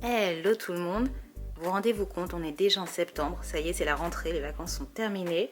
Hello tout le monde, vous rendez-vous compte, on est déjà en septembre, ça y est c'est la rentrée, les vacances sont terminées.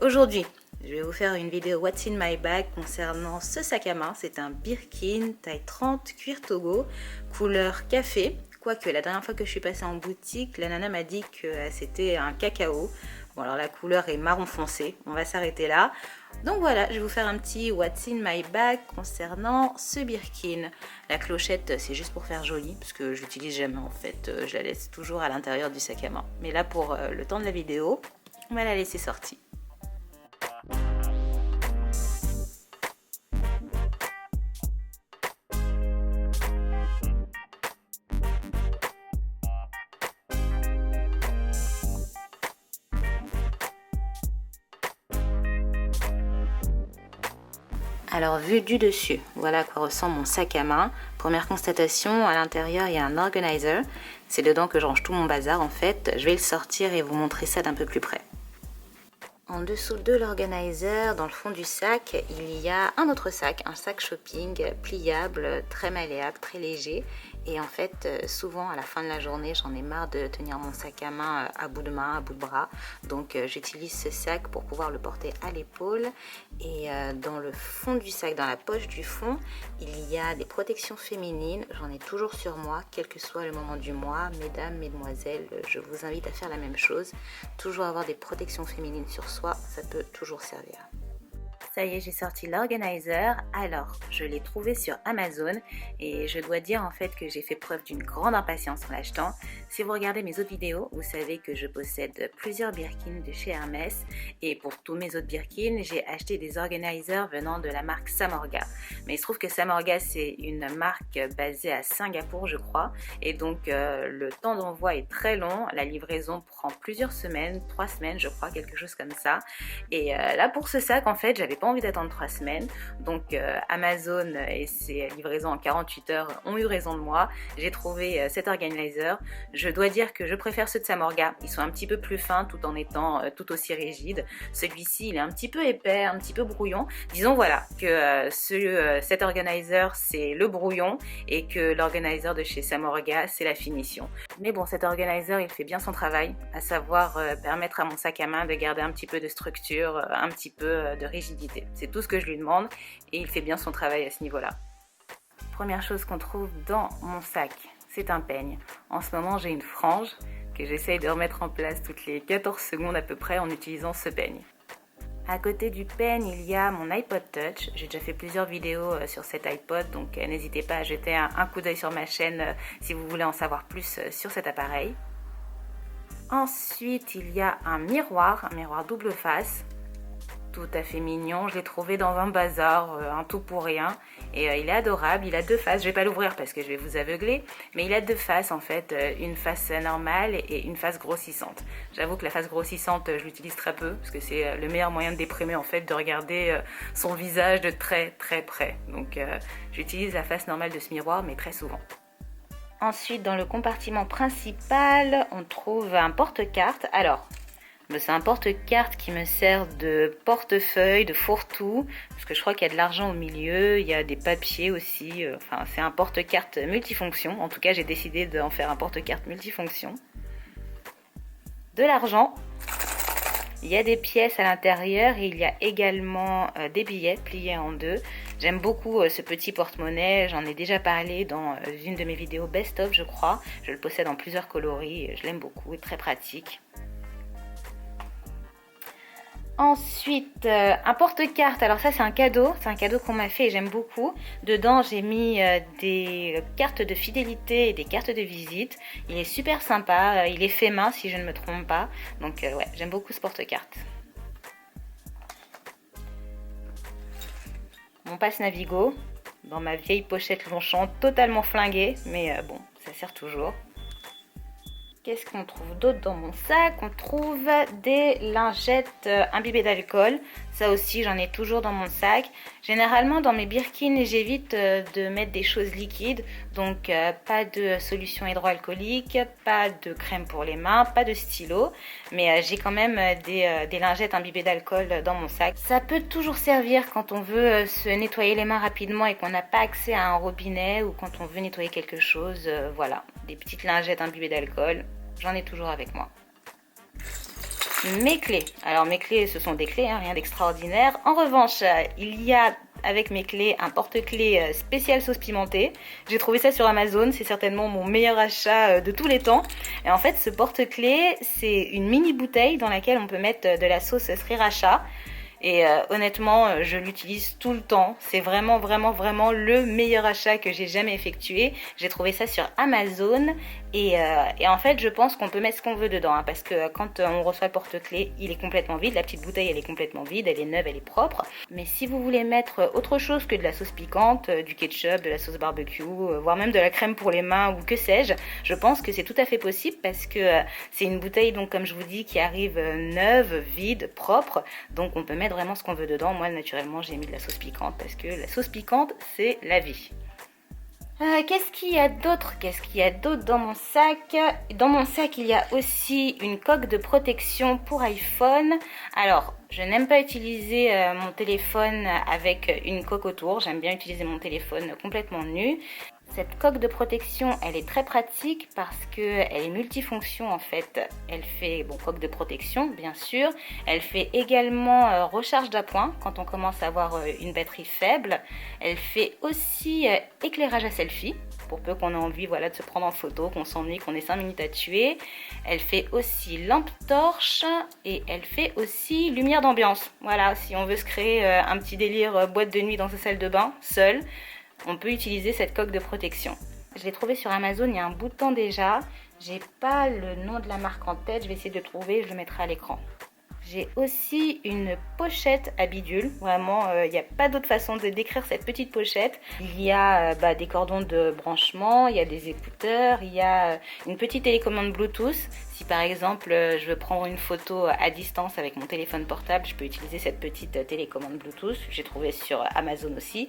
Aujourd'hui, je vais vous faire une vidéo What's in my bag concernant ce sac à main. C'est un Birkin taille 30 cuir Togo, couleur café. Quoique la dernière fois que je suis passée en boutique, la nana m'a dit que c'était un cacao. Bon alors la couleur est marron foncé, on va s'arrêter là. Donc voilà, je vais vous faire un petit What's in my bag concernant ce Birkin. La clochette c'est juste pour faire joli, parce que je l'utilise jamais en fait, je la laisse toujours à l'intérieur du sac à main. Mais là pour le temps de la vidéo, on va la laisser sortie. Alors vu du dessus, voilà à quoi ressemble mon sac à main. Première constatation, à l'intérieur il y a un organizer. C'est dedans que je range tout mon bazar en fait. Je vais le sortir et vous montrer ça d'un peu plus près. En dessous de l'organizer, dans le fond du sac, il y a un autre sac, un sac shopping pliable, très malléable, très léger. Et en fait, souvent à la fin de la journée, j'en ai marre de tenir mon sac à main à bout de main, à bout de bras. Donc j'utilise ce sac pour pouvoir le porter à l'épaule. Et dans le fond du sac, dans la poche du fond, il y a des protections féminines. J'en ai toujours sur moi, quel que soit le moment du mois. Mesdames, mesdemoiselles, je vous invite à faire la même chose. Toujours avoir des protections féminines sur soi, ça peut toujours servir. Ça y est, j'ai sorti l'organizer. Alors, je l'ai trouvé sur Amazon et je dois dire en fait que j'ai fait preuve d'une grande impatience en l'achetant. Si vous regardez mes autres vidéos, vous savez que je possède plusieurs Birkin de chez Hermès et pour tous mes autres Birkin, j'ai acheté des organizers venant de la marque Samorga. Mais il se trouve que Samorga, c'est une marque basée à Singapour, je crois, et donc le temps d'envoi est très long. La livraison prend plusieurs semaines, 3 semaines, je crois, quelque chose comme ça. Et là, pour ce sac, en fait, j'avais pas envie d'attendre 3 semaines. Donc Amazon et ses livraisons en 48 heures ont eu raison de moi. J'ai trouvé cet organizer. Je dois dire que je préfère ceux de Samorga. Ils sont un petit peu plus fins tout en étant tout aussi rigides. Celui-ci, il est un petit peu épais, un petit peu brouillon. Disons voilà que cet organizer, c'est le brouillon et que l'organizer de chez Samorga, c'est la finition. Mais bon, cet organizer, il fait bien son travail, à savoir permettre à mon sac à main de garder un petit peu de structure, un petit peu de rigidité. C'est tout ce que je lui demande et il fait bien son travail à ce niveau-là. Première chose qu'on trouve dans mon sac, c'est un peigne. En ce moment, j'ai une frange que j'essaye de remettre en place toutes les 14 secondes à peu près en utilisant ce peigne. À côté du peigne, il y a mon iPod Touch. J'ai déjà fait plusieurs vidéos sur cet iPod, donc n'hésitez pas à jeter un coup d'œil sur ma chaîne si vous voulez en savoir plus sur cet appareil. Ensuite, il y a un miroir double face. Tout à fait mignon, je l'ai trouvé dans un bazar, un tout pour rien et il est adorable, il a 2 faces, je vais pas l'ouvrir parce que je vais vous aveugler, mais il a 2 faces en fait, une face normale et une face grossissante. J'avoue que la face grossissante je l'utilise très peu parce que c'est le meilleur moyen de déprimer en fait, de regarder son visage de très très près, donc j'utilise la face normale de ce miroir mais très souvent. Ensuite dans le compartiment principal on trouve un porte-carte. Alors c'est un porte-carte qui me sert de portefeuille, de fourre-tout, parce que je crois qu'il y a de l'argent au milieu, il y a des papiers aussi, enfin c'est un porte-carte multifonction, en tout cas j'ai décidé d'en faire un porte-carte multifonction. De l'argent, il y a des pièces à l'intérieur et il y a également des billets pliés en 2. J'aime beaucoup ce petit porte-monnaie, j'en ai déjà parlé dans une de mes vidéos best-of je crois, je le possède en plusieurs coloris, je l'aime beaucoup, très pratique. Ensuite, un porte-carte, alors ça c'est un cadeau qu'on m'a fait et j'aime beaucoup. Dedans j'ai mis des cartes de fidélité et des cartes de visite. Il est super sympa, il est fait main si je ne me trompe pas. Donc ouais, j'aime beaucoup ce porte-carte. Mon passe Navigo, dans ma vieille pochette Longchamp, totalement flinguée, mais bon, ça sert toujours. Qu'est-ce qu'on trouve d'autre dans mon sac? On trouve des lingettes imbibées d'alcool. Ça aussi, j'en ai toujours dans mon sac. Généralement, dans mes Birkin, j'évite de mettre des choses liquides. Donc pas de solution hydroalcoolique, pas de crème pour les mains, pas de stylo, mais j'ai quand même des lingettes imbibées d'alcool dans mon sac. Ça peut toujours servir quand on veut se nettoyer les mains rapidement et qu'on n'a pas accès à un robinet ou quand on veut nettoyer quelque chose. Voilà, des petites lingettes imbibées d'alcool, j'en ai toujours avec moi. Mes clés. Alors mes clés, ce sont des clés, rien d'extraordinaire. En revanche, il y a avec mes clés un porte-clés spécial sauce pimentée. J'ai trouvé ça sur Amazon, c'est certainement mon meilleur achat de tous les temps. Et en fait, ce porte-clés, c'est une mini bouteille dans laquelle on peut mettre de la sauce sriracha. Et honnêtement, je l'utilise tout le temps. C'est vraiment le meilleur achat que j'ai jamais effectué. J'ai trouvé ça sur Amazon et en fait, je pense qu'on peut mettre ce qu'on veut dedans, parce que quand on reçoit le porte-clés, il est complètement vide. La petite bouteille, elle est complètement vide, elle est neuve, elle est propre. Mais si vous voulez mettre autre chose que de la sauce piquante, du ketchup, de la sauce barbecue, voire même de la crème pour les mains ou que sais-je, je pense que c'est tout à fait possible parce que c'est une bouteille, donc comme je vous dis, qui arrive neuve, vide, propre. Donc on peut mettre vraiment ce qu'on veut dedans. Moi, naturellement, j'ai mis de la sauce piquante parce que la sauce piquante, c'est la vie. Qu'est-ce qu'il y a d'autre dans mon sac? Dans mon sac, il y a aussi une coque de protection pour iPhone. Alors, je n'aime pas utiliser mon téléphone avec une coque autour. J'aime bien utiliser mon téléphone complètement nu. Cette coque de protection, elle est très pratique parce qu'elle est multifonction en fait. Elle fait, coque de protection bien sûr, elle fait également recharge d'appoint quand on commence à avoir une batterie faible. Elle fait aussi éclairage à selfie, pour peu qu'on ait envie de se prendre en photo, qu'on s'ennuie, qu'on ait 5 minutes à tuer. Elle fait aussi lampe torche et elle fait aussi lumière d'ambiance. Voilà, si on veut se créer un petit délire boîte de nuit dans sa salle de bain, seul, on peut utiliser cette coque de protection. Je l'ai trouvée sur Amazon il y a un bout de temps déjà. J'ai pas le nom de la marque en tête, je vais essayer de le trouver, je le mettrai à l'écran. J'ai aussi une pochette à bidule. Vraiment, il n'y a pas d'autre façon de décrire cette petite pochette. Il y a des cordons de branchement, il y a des écouteurs, il y a une petite télécommande Bluetooth. Si par exemple, je veux prendre une photo à distance avec mon téléphone portable, je peux utiliser cette petite télécommande Bluetooth. J'ai trouvé sur Amazon aussi.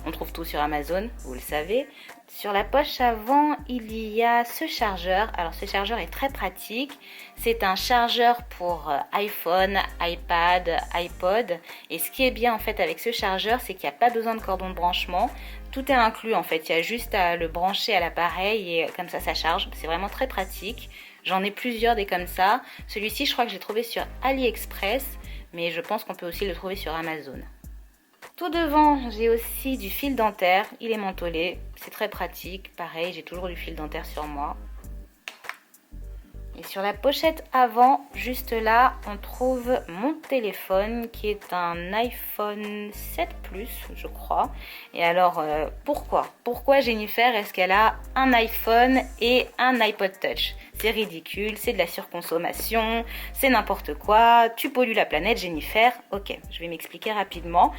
On trouve tout sur Amazon, vous le savez. Sur la poche avant, il y a ce chargeur. Alors ce chargeur est très pratique. C'est un chargeur pour iPhone, iPad, iPod. Et ce qui est bien en fait avec ce chargeur, c'est qu'il n'y a pas besoin de cordon de branchement. Tout est inclus en fait. Il y a juste à le brancher à l'appareil et comme ça charge. C'est vraiment très pratique. J'en ai plusieurs des comme ça. Celui-ci, je crois que j'ai trouvé sur AliExpress, mais je pense qu'on peut aussi le trouver sur Amazon. Tout devant, j'ai aussi du fil dentaire. Il est mentholé, c'est très pratique. Pareil, j'ai toujours du fil dentaire sur moi. Et sur la pochette avant, juste là, on trouve mon téléphone qui est un iPhone 7 Plus, je crois. Et alors, pourquoi Jennifer, est-ce qu'elle a un iPhone et un iPod Touch? C'est ridicule, c'est de la surconsommation, c'est n'importe quoi, tu pollues la planète Jennifer. Ok, je vais m'expliquer rapidement.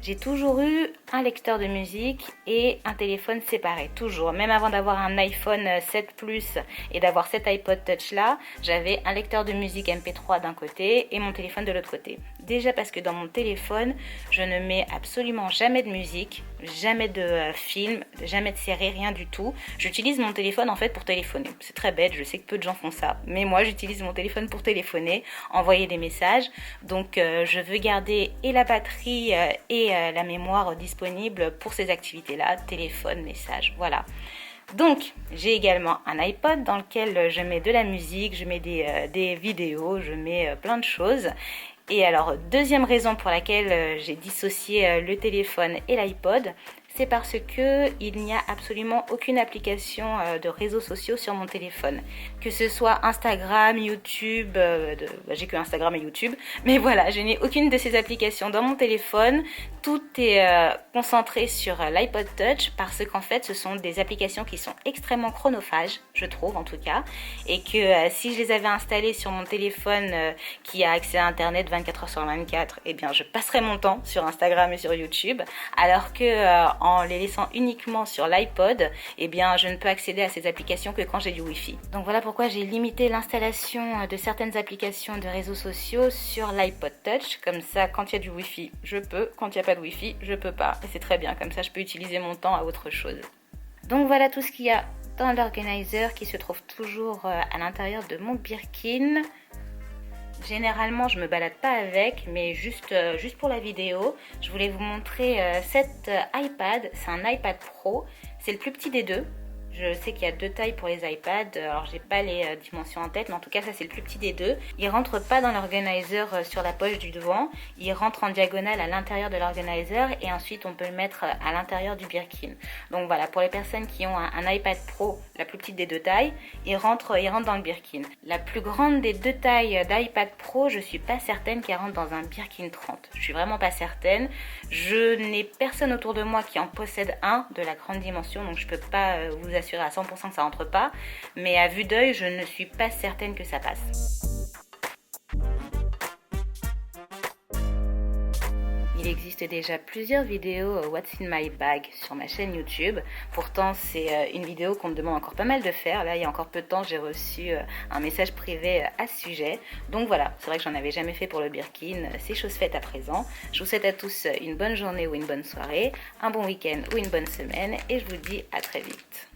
J'ai toujours eu un lecteur de musique et un téléphone séparé, toujours. Même avant d'avoir un iPhone 7 Plus et d'avoir cet iPod Touch là, j'avais un lecteur de musique MP3 d'un côté et mon téléphone de l'autre côté. Déjà parce que dans mon téléphone, je ne mets absolument jamais de musique, jamais de film, jamais de série, rien du tout. J'utilise mon téléphone en fait pour téléphoner. C'est très bête, je sais que peu de gens font ça, mais moi j'utilise mon téléphone pour téléphoner, envoyer des messages. Donc je veux garder et la batterie et la mémoire disponible pour ces activités-là, téléphone, message, voilà. Donc, j'ai également un iPod dans lequel je mets de la musique, je mets des vidéos, je mets plein de choses. Et alors, deuxième raison pour laquelle j'ai dissocié le téléphone et l'iPod, c'est parce que il n'y a absolument aucune application de réseaux sociaux sur mon téléphone. Que ce soit Instagram, YouTube, j'ai que Instagram et YouTube, mais voilà, je n'ai aucune de ces applications dans mon téléphone. Tout est concentré sur l'iPod Touch parce qu'en fait, ce sont des applications qui sont extrêmement chronophages, je trouve en tout cas, et que si je les avais installées sur mon téléphone qui a accès à Internet 24 heures sur 24, eh bien, je passerais mon temps sur Instagram et sur YouTube, alors que en les laissant uniquement sur l'iPod, eh bien, je ne peux accéder à ces applications que quand j'ai du Wi-Fi. Donc voilà pourquoi j'ai limité l'installation de certaines applications de réseaux sociaux sur l'iPod Touch. Comme ça, quand il y a du Wi-Fi, je peux. Quand il n'y a pas de Wi-Fi, je peux pas. Et c'est très bien. Comme ça, je peux utiliser mon temps à autre chose. Donc voilà tout ce qu'il y a dans l'organizer qui se trouve toujours à l'intérieur de mon Birkin. Généralement, je me balade pas avec, mais juste pour la vidéo, je voulais vous montrer cet iPad. C'est un iPad Pro, c'est le plus petit des deux. Je sais qu'il y a 2 tailles pour les iPads, alors j'ai pas les dimensions en tête, mais en tout cas ça c'est le plus petit des deux. Il rentre pas dans l'organizer sur la poche du devant, il rentre en diagonale à l'intérieur de l'organizer et ensuite on peut le mettre à l'intérieur du Birkin. Donc voilà, pour les personnes qui ont un iPad Pro, la plus petite des 2 tailles, il rentre dans le Birkin. La plus grande des 2 tailles d'iPad Pro, je suis pas certaine qu'elle rentre dans un Birkin 30. Je suis vraiment pas certaine. Je n'ai personne autour de moi qui en possède un de la grande dimension, donc je peux pas vous assurer à 100% que ça rentre pas, mais à vue d'œil je ne suis pas certaine que ça passe. Il existe déjà plusieurs vidéos What's in my bag sur ma chaîne YouTube. Pourtant, c'est une vidéo qu'on me demande encore pas mal de faire. Là, il y a encore peu de temps, j'ai reçu un message privé à ce sujet. Donc voilà, c'est vrai que j'en avais jamais fait pour le Birkin. C'est chose faite à présent. Je vous souhaite à tous une bonne journée ou une bonne soirée, un bon week-end ou une bonne semaine et je vous dis à très vite.